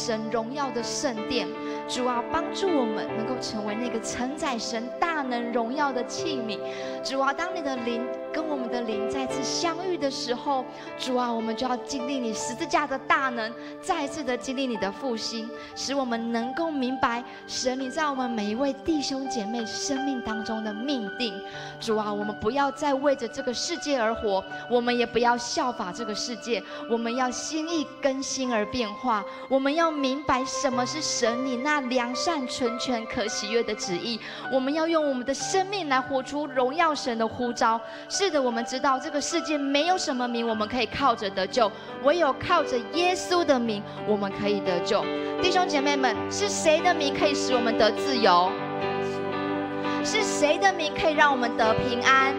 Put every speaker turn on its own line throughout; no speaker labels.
神荣耀的圣殿。主啊，帮助我们能够成为那个承载神大能荣耀的器皿。主啊，当你的灵跟我们的灵再次相遇的时候，主啊，我们就要经历你十字架的大能，再一次的经历你的复兴，使我们能够明白神你在我们每一位弟兄姐妹生命当中的命定。主啊，我们不要再为着这个世界而活，我们也不要效法这个世界，我们要心意更新而变化。我们要明白什么是神你那良善纯全可喜悦的旨意，我们要用我们的生命来活出荣耀神的呼召。是的，我们知道这个世界没有什么名我们可以靠着得救，唯有靠着耶稣的名我们可以得救。弟兄姐妹们，是谁的名可以使我们得自由？是谁的名可以让我们得平安？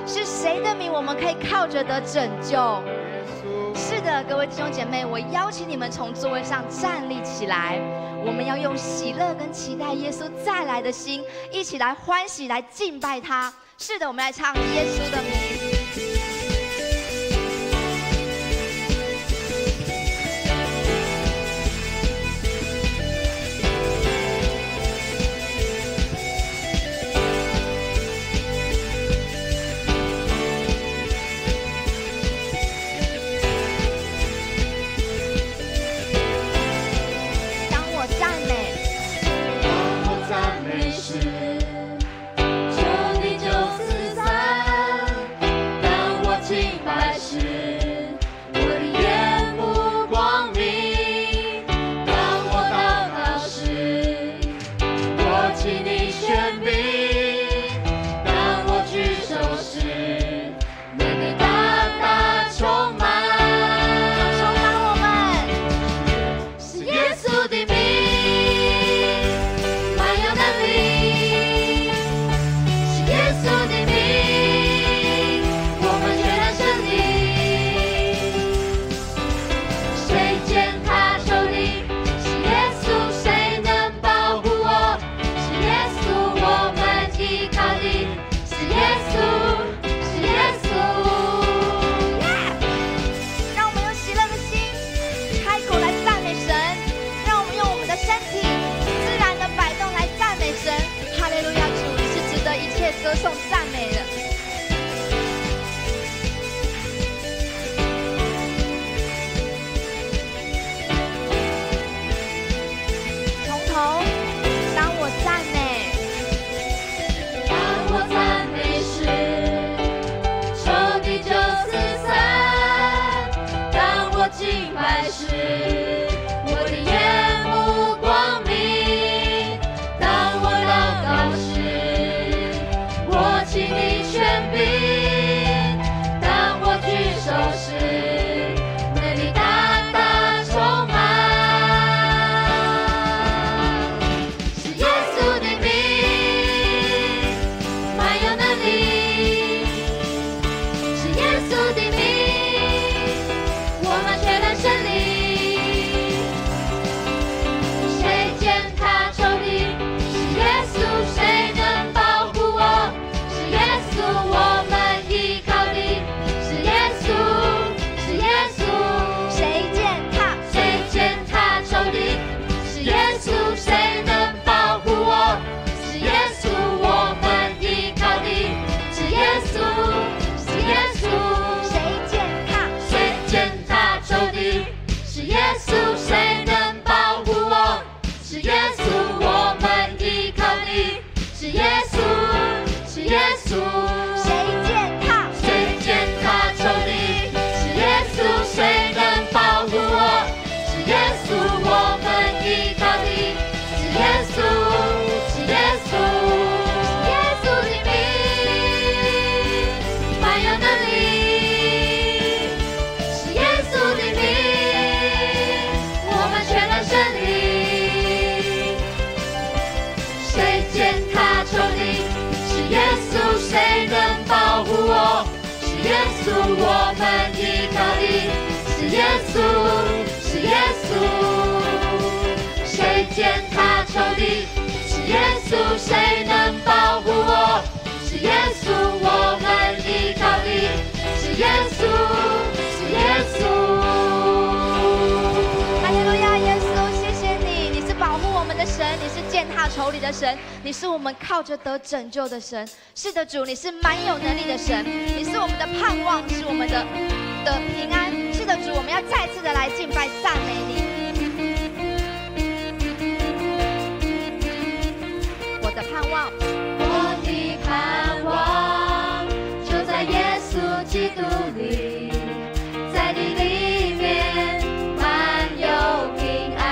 是谁的名我们可以靠着得拯救？是的，各位弟兄姐妹，我邀请你们从座位上站立起来，我们要用喜乐跟期待耶稣再来的心，一起来欢喜，来敬拜他。是的，我们来唱耶稣的名。
我们依靠的是耶稣，是耶稣。谁践踏仇敌？是耶稣。谁能保护我？是耶稣。我们依靠的是耶稣，是耶稣。
哈利路亚！仇敌的神，你是我们靠着得拯救的神。是的，主，你是蛮有能力的神，你是我们的盼望，是我们的平安。是的，主，我们要再次的来敬拜赞美你。我的盼望，
我的盼望就在耶稣基督里，在你里面满有平安，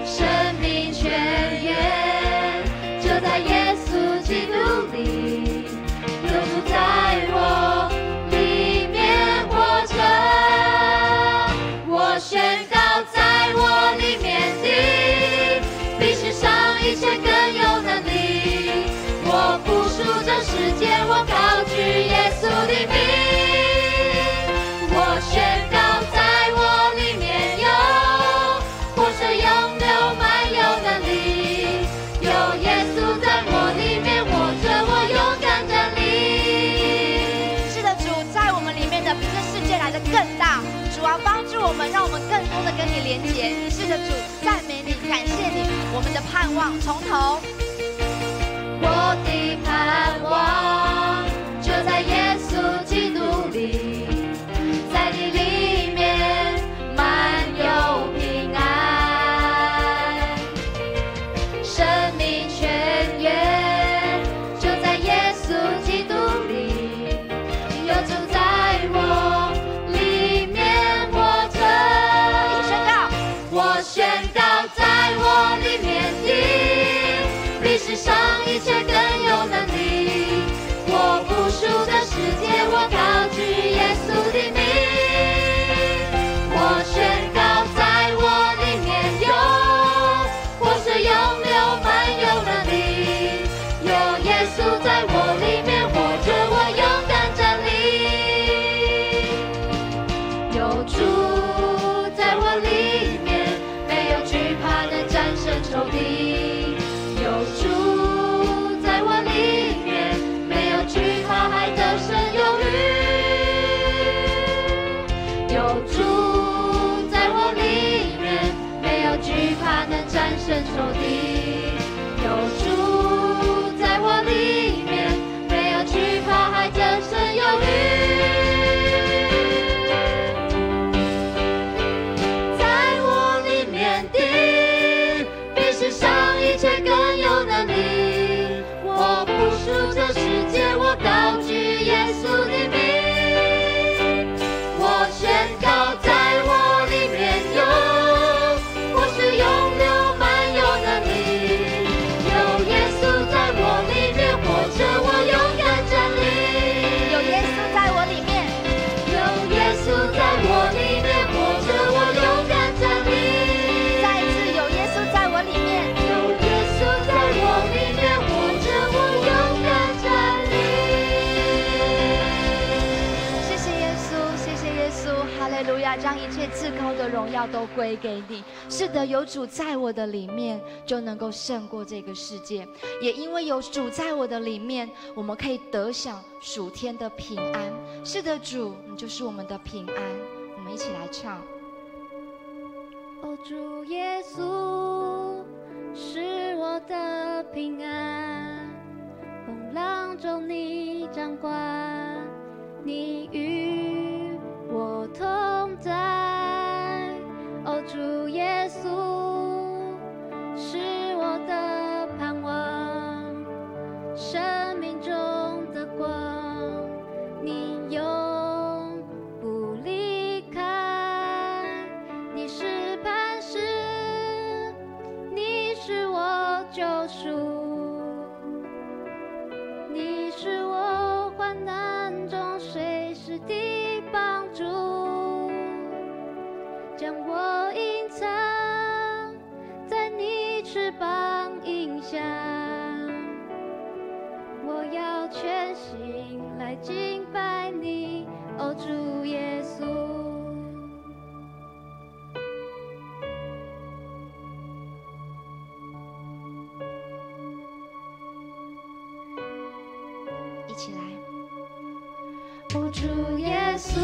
生命泉源就在耶稣基督里，流出在我里面活着。我宣告，在我里面的比世上一切更有能力。我不属这世界，我高举耶稣的名。我宣告，在我里面有活水涌流，满有能力。有耶稣在我里面活着，我勇敢站立。
是的，主，在我们里面的比这世界来的更大。主啊，帮助我们，让我们更多的跟你连结。是的，主，赞美你，感谢你，我们的盼望从头。
我的盼望就在耶稣基督里，在你里面满有平安，生命泉源就在耶稣基督里，有主在我里面活着。我宣告，在我里面的比世上一切更有能力。我不属这世界，我高举耶稣的名。我宣告，在我里面有活水涌流，满有能力。有耶稣在我里面活着，我勇敢站立。有主在我里面，没有惧怕能战胜仇敌。有主在我里面，没有惧怕还得胜有余。有主在我里面，没有惧怕能战胜仇敌。有主在我里面，没有惧怕还得胜有余。在我里面的比世上一切更有能力。我不属这世界，我高举耶稣的名。我宣告，在我里面有活水涌流，满有能力。有耶稣在我里面活着，我勇敢站立。
有耶稣在我里面，
有耶稣在我里面活着，我勇敢站立。
再一次有耶稣在我里面。
有耶稣在我里面活着，我勇敢站立。
谢谢耶稣，谢谢耶稣，哈利路亚！将一切至高的荣耀都归给你。是的，有主在我的里面，就能够胜过这个世界。也因为有主在我的里面，我们可以得享属天的平安。是的，主，你就是我们的平安。我们一起来唱。
哦，主耶稣是我的平安，风浪中你掌管，你与我同在。哦，主耶稣是我的盼望，生命中的光，你永不离开。你是磐石，你是我救赎，你是我患难中随时的帮助，将我隐藏在你翅膀荫下。我要全心来敬拜你，哦，主耶稣。
一起来。
哦，主耶稣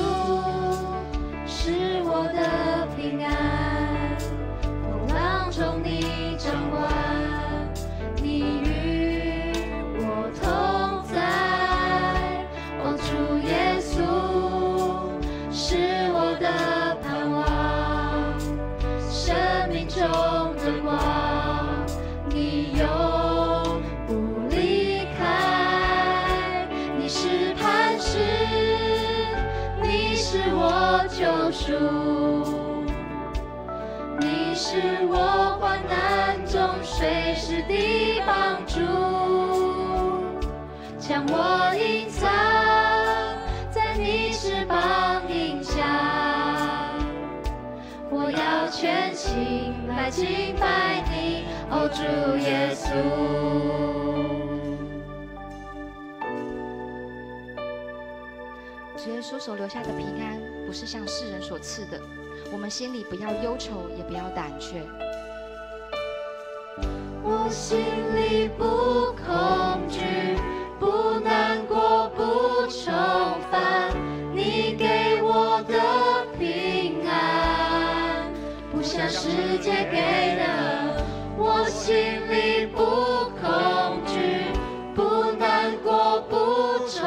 是我的平安，风浪中你中的光，你永不离开。你是磐石，你是我救赎，你是我患难中随时的帮助，将我隐藏在你翅膀荫下。我要全心来敬拜你，哦，主耶稣。
主耶稣所留下的平安，不是像世人所赐的。我们心里不要忧愁，也不要胆怯。
我心里不恐惧，不难过，不愁烦，你给我的平安，不像世界给的。我心里不恐惧，不难过，不愁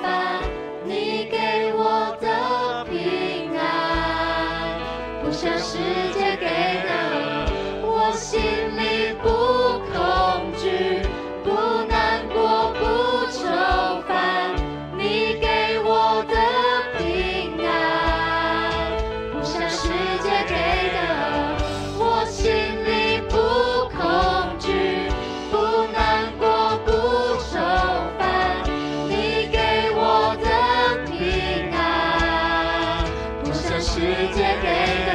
烦，你给我的平安，不像世界给的。我心里不恐惧，不难过，不愁烦，你给我的平安，不像世界给的。我心里不恐惧，不难过，不愁烦，你给我的平安，不像世界给的。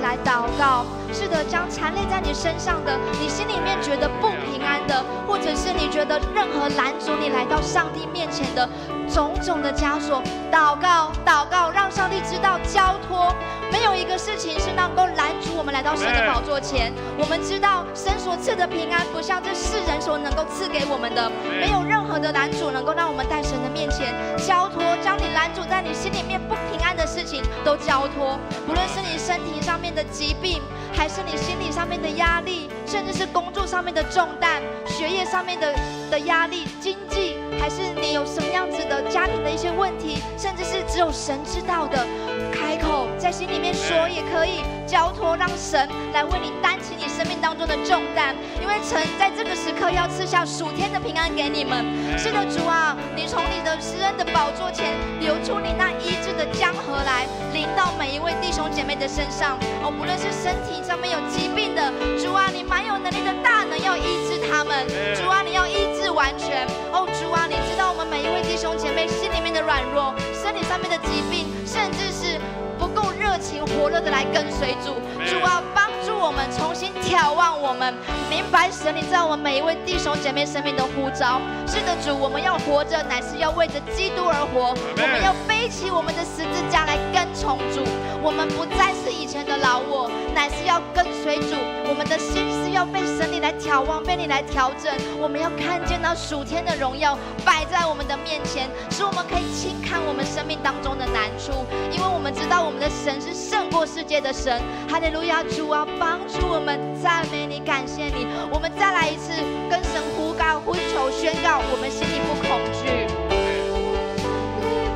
来祷告，是的，将缠累在你身上的，你心里面觉得不平安的，或者是你觉得任何拦阻你来到上帝面前的种种的枷锁，祷告，祷告，让上帝知道交托。没有一个事情是能够拦阻我们来到神的宝座前。我们知道神所赐的平安，不像这世人所能够赐给我们的，没有任何的拦阻能够让我们在神的面前交托，将你拦阻在你心里面不平安的事情都交托，不论是你身体上面的疾病，还是你心理上面的压力，甚至是工作上面的重担，学业上面的压力，经济，还是你有什么样子的家庭的一些问题，甚至是只有神知道的，开口在心里面说也可以，交托让神来为你担起你生命当中的重担，因为神在这个时刻要赐下属天的平安给你们。是的，主啊，你从你的施恩的宝座前流出你那医治的江河来，临到每一位弟兄姐妹的身上。哦，无论是身体上面有疾病的，主啊，你蛮有能力的大能要医治他们。主啊，你要医治完全。哦，主啊，你知道我们每一位弟兄姐妹心里面的软弱，身体上面的疾病，甚至是不够热情火热的来跟随主。主啊，帮助我们重新眺望我们，明白神你知道我们每一位弟兄姐妹生命的呼召。是的，主，我们要活着，乃是要为着基督而活。我们要背起我们的十字架来跟从主。我们不再是以前的老我，乃是要跟随主。我们的心思要被神你来眺望，被你来调整。我们要看见那属天的荣耀摆在我们的面前，使我们可以轻看我们生命当中的难处，因为我们知道我们的神是胜过世界的神。哈利路亚，主啊，帮助我们，赞美你，感谢你。我们再来一次跟神呼告、呼求、宣告，我们心里不恐惧。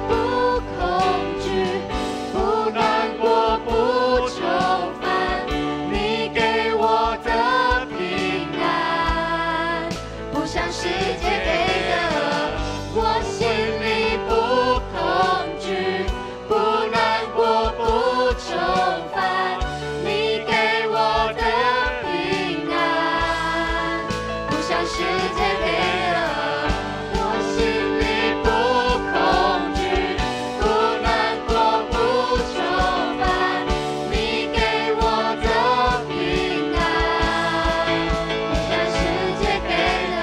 不恐惧，不难过，不愁烦，你给我的平安，不像世界给的。我心里不恐惧，不难过，不愁烦，你给我的平安，不像世界给的。我心里不恐惧，不难过，不愁烦，你给我的平安，不像世界给的。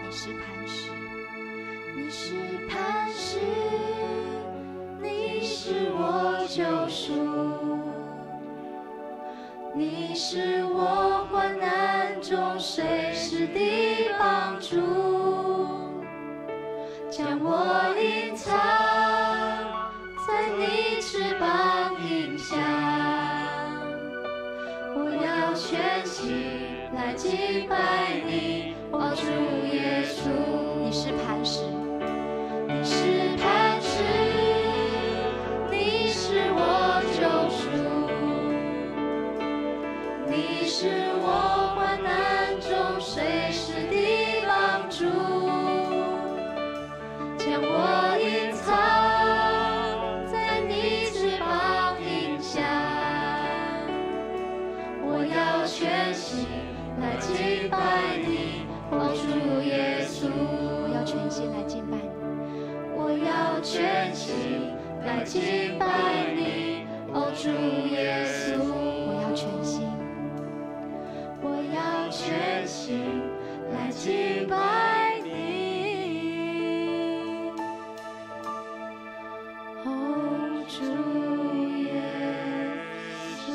你是磐石，
你是磐石，你是我救赎，你是我患难中中随时的帮助，将我隐藏在你翅膀影下。我要全心来敬拜你，我主耶稣。
你是磐石，
你是磐石，你是我救赎，你是我患难中随时的帮助，将我隐藏在你翅膀影下。我要全心来敬拜你，我主耶稣。
我要全心来敬拜你，
我要全心来敬拜你，哦主耶稣。
我要全心，
我要全心来敬拜你，哦主耶稣。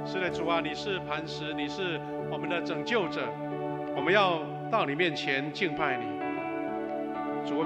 是的，主啊，你是磐石，你是我们的拯救者，我们要到你面前敬拜你。